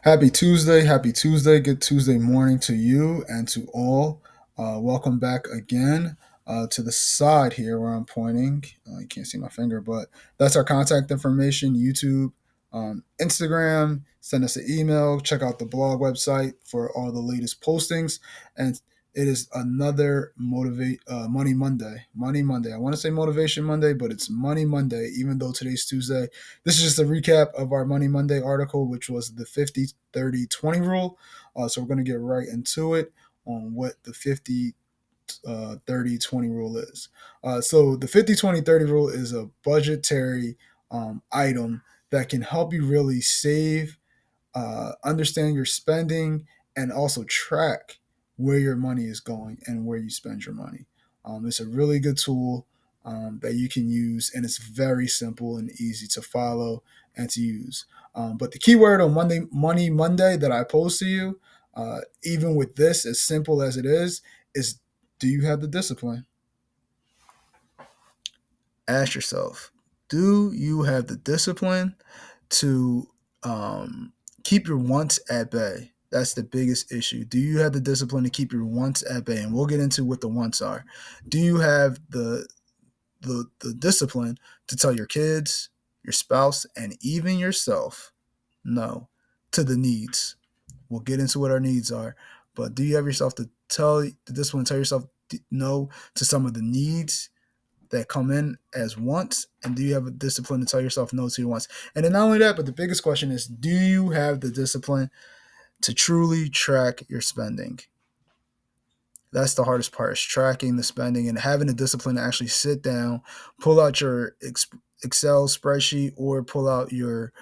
Happy Tuesday. Happy Tuesday. Good Tuesday morning to you and to all. Welcome back again to the side here where I'm pointing. You can't see my finger, but that's our contact information YouTube, Instagram. Send us an email. Check out the blog website for all the latest postings. And it is another motivate Money Monday. Money Monday. I want to say Motivation Monday, but it's Money Monday, even though today's Tuesday. This is just a recap of our Money Monday article, which was the 50-30-20 rule. So we're going to get right into it on what the 50-30-20 rule is. So the 50-20-30 rule is a budgetary item that can help you really save, understand your spending, and also track where your money is going and where you spend your money. It's a really good tool that you can use, and it's very simple and easy to follow and to use. But the key word on Money Monday that I pose to you, even with this, as simple as it is do you have the discipline? Ask yourself, do you have the discipline to um, keep your wants at bay? That's the biggest issue. Do you have the discipline to keep your wants at bay? And we'll get into what the wants are. Do you have the discipline to tell your kids, your spouse, and even yourself no to the needs? We'll get into what our needs are, but do you have yourself to tell the discipline to tell yourself no to some of the needs that come in as wants, and do you have a discipline to tell yourself no to your wants? And then not only that, but the biggest question is, do you have the discipline to truly track your spending? That's the hardest part, is tracking the spending and having the discipline to actually sit down, pull out your Excel spreadsheet, or pull out your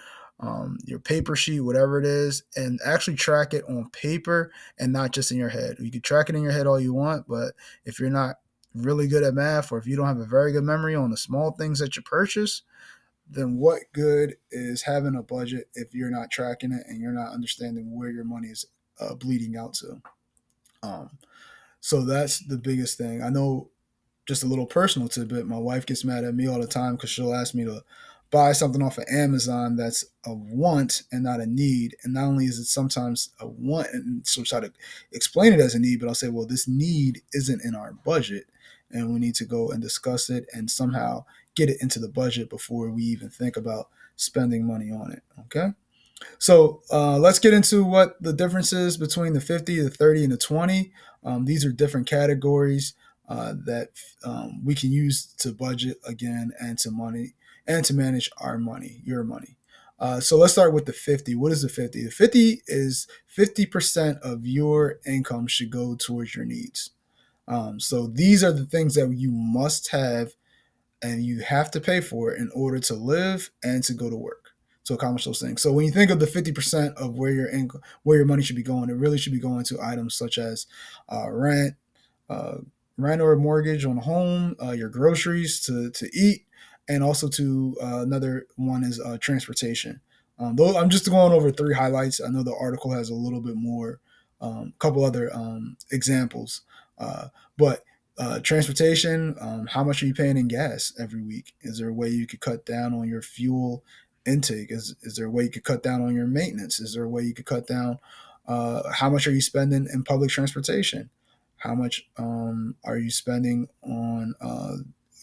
paper sheet, whatever it is, and actually track it on paper and not just in your head. You can track it in your head all you want, but if you're not really good at math, or if you don't have a very good memory on the small things that you purchase, then what good is having a budget if you're not tracking it and you're not understanding where your money is bleeding out to? Um, so that's the biggest thing. I know, just a little personal tidbit, my wife gets mad at me all the time because she'll ask me to buy something off of Amazon that's a want and not a need. And not only is it sometimes a want, and she'll try to explain it as a need, but I'll say, well, this need isn't in our budget. And we need to go and discuss it and somehow get it into the budget before we even think about spending money on it. Okay. So let's get into what the difference is between the 50, the 30, and the 20. These are different categories that we can use to budget again and to money and to manage our money, your money. So let's start with the 50. What is the 50? The 50 is 50% of your income should go towards your needs. So these are the things that you must have and you have to pay for it in order to live and to go to work to accomplish those things. So when you think of the 50% of where your income, where your money should be going, it really should be going to items such as rent, uh, rent or mortgage on a home, your groceries to eat, and also to another one is transportation. Though I'm just going over three highlights. I know the article has a little bit more, couple other examples, but transportation, how much are you paying in gas every week? Is there a way you could cut down on your fuel intake? Is there a way you could cut down on your maintenance? Is there a way you could cut down? How much are you spending in public transportation? How much are you spending on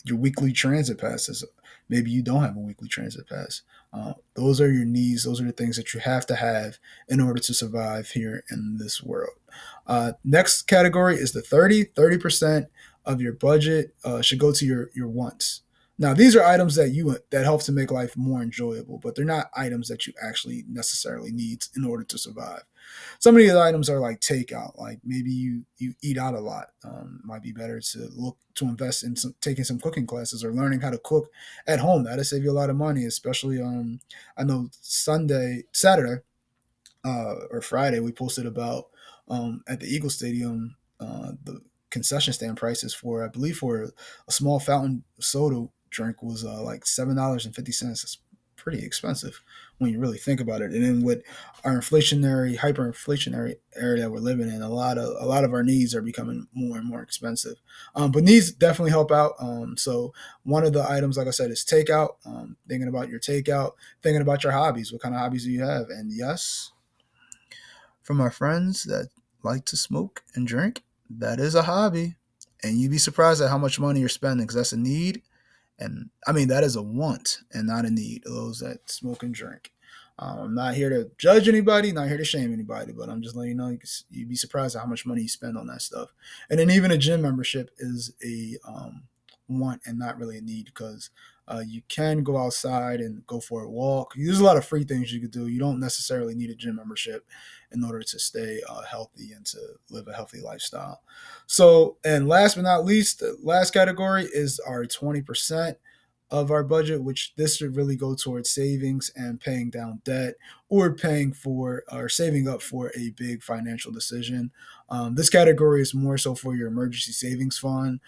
your weekly transit passes? Maybe you don't have a weekly transit pass. Those are your needs. Those are the things that you have to have in order to survive here in this world. Next category is the 30% of your budget should go to your wants. Now, these are items that help to make life more enjoyable, but they're not items that you actually necessarily need in order to survive. Some of these items are like takeout, like maybe you eat out a lot. Might be better to look to invest in taking some cooking classes or learning how to cook at home. That'll save you a lot of money, especially I know Saturday or Friday, we posted about at the Eagle Stadium the concession stand prices for, I believe, for a small fountain soda drink was like $7.50. It's pretty expensive when you really think about it. And then with our hyperinflationary area that we're living in, a lot of our needs are becoming more and more expensive. But needs definitely help out. So one of the items, like I said, is takeout. Thinking about your takeout, thinking about your hobbies. What kind of hobbies do you have? And yes, for my friends that like to smoke and drink, that is a hobby. And you'd be surprised at how much money you're spending because that's a need. And I mean, that is a want and not a need, those that smoke and drink. I'm not here to judge anybody, not here to shame anybody, but I'm just letting you know you'd be surprised at how much money you spend on that stuff. And then even a gym membership is a want and not really a need because you can go outside and go for a walk. There's a lot of free things you could do. You don't necessarily need a gym membership in order to stay healthy and to live a healthy lifestyle. So, and last but not least, the last category is our 20% of our budget, which this should really go towards savings and paying down debt or paying for or saving up for a big financial decision. This category is more so for your emergency savings fund,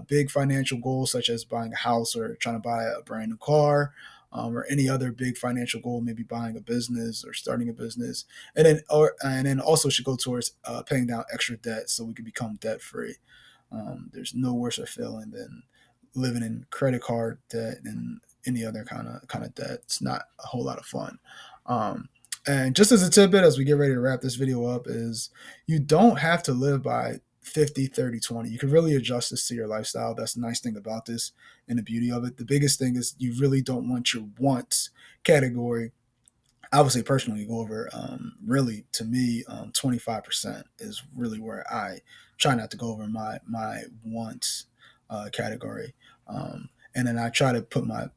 big financial goals such as buying a house or trying to buy a brand new car. Or any other big financial goal, maybe buying a business or starting a business, and then also should go towards paying down extra debt so we can become debt free. There's no worse feeling than living in credit card debt and any other kind of debt. It's not a whole lot of fun. Um, and just as a tidbit, as we get ready to wrap this video up, is you don't have to live by 50, 30, 20. You can really adjust this to your lifestyle. That's the nice thing about this and the beauty of it. The biggest thing is you really don't want your wants category. I would say personally go over really to me 25% is really where I try not to go over my wants category, and then I try to put my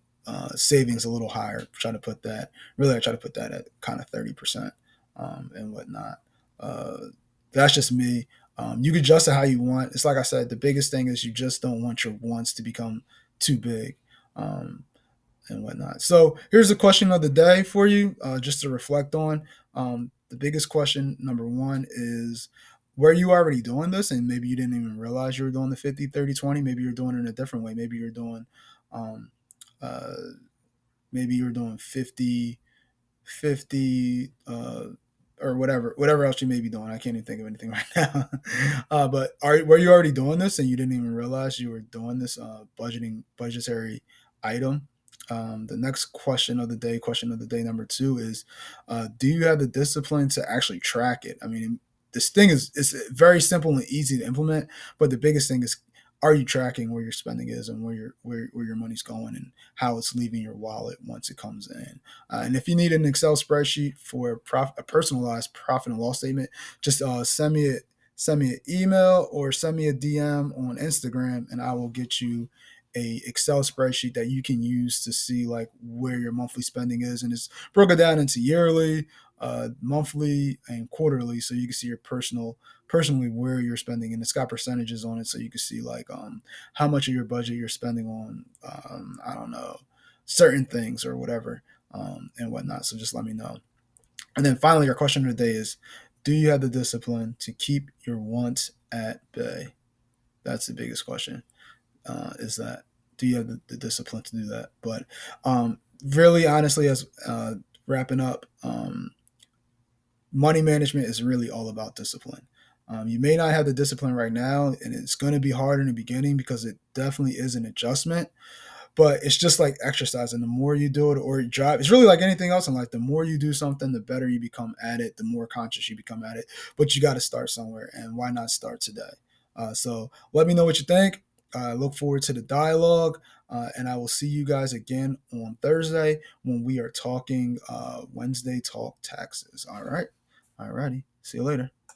savings a little higher. Try to put that really I try to put that at kind of 30% and whatnot. Uh, that's just me. You can adjust it how you want. It's like I said, the biggest thing is you just don't want your wants to become too big. Um, and whatnot. So here's a question of the day for you, just to reflect on. The biggest question, number one, is were you already doing this and maybe you didn't even realize you were doing the 50, 30, 20? Maybe you're doing it in a different way. Um, uh, maybe you're doing 50, 50, or whatever else you may be doing. I can't even think of anything right now. But were you already doing this and you didn't even realize you were doing this budgetary item? The next question of the day number two is, do you have the discipline to actually track it? I mean, this thing is very simple and easy to implement, but the biggest thing is, are you tracking where your spending is and where your money's going and how it's leaving your wallet once it comes in? And if you need an Excel spreadsheet for a personalized profit and loss statement, just send me an email or send me a DM on Instagram, and I will get you a Excel spreadsheet that you can use to see like where your monthly spending is, and it's broken down into yearly, monthly, and quarterly, so you can see your personally where you're spending, and it's got percentages on it, so you can see like how much of your budget you're spending on I don't know, certain things or whatever, and whatnot. So just let me know. And then finally, our question of the day is: do you have the discipline to keep your wants at bay? That's the biggest question. Is that do you have the discipline to do that? But really, honestly, as wrapping up, money management is really all about discipline. You may not have the discipline right now, and it's going to be hard in the beginning because it definitely is an adjustment. But it's just like exercising. The more you do it or you drive, it's really like anything else in life. The more you do something, the better you become at it, the more conscious you become at it. But you got to start somewhere. And why not start today? So let me know what you think. I look forward to the dialogue. And I will see you guys again on Thursday when we are talking Wednesday Talk Taxes. All right. All righty. See you later.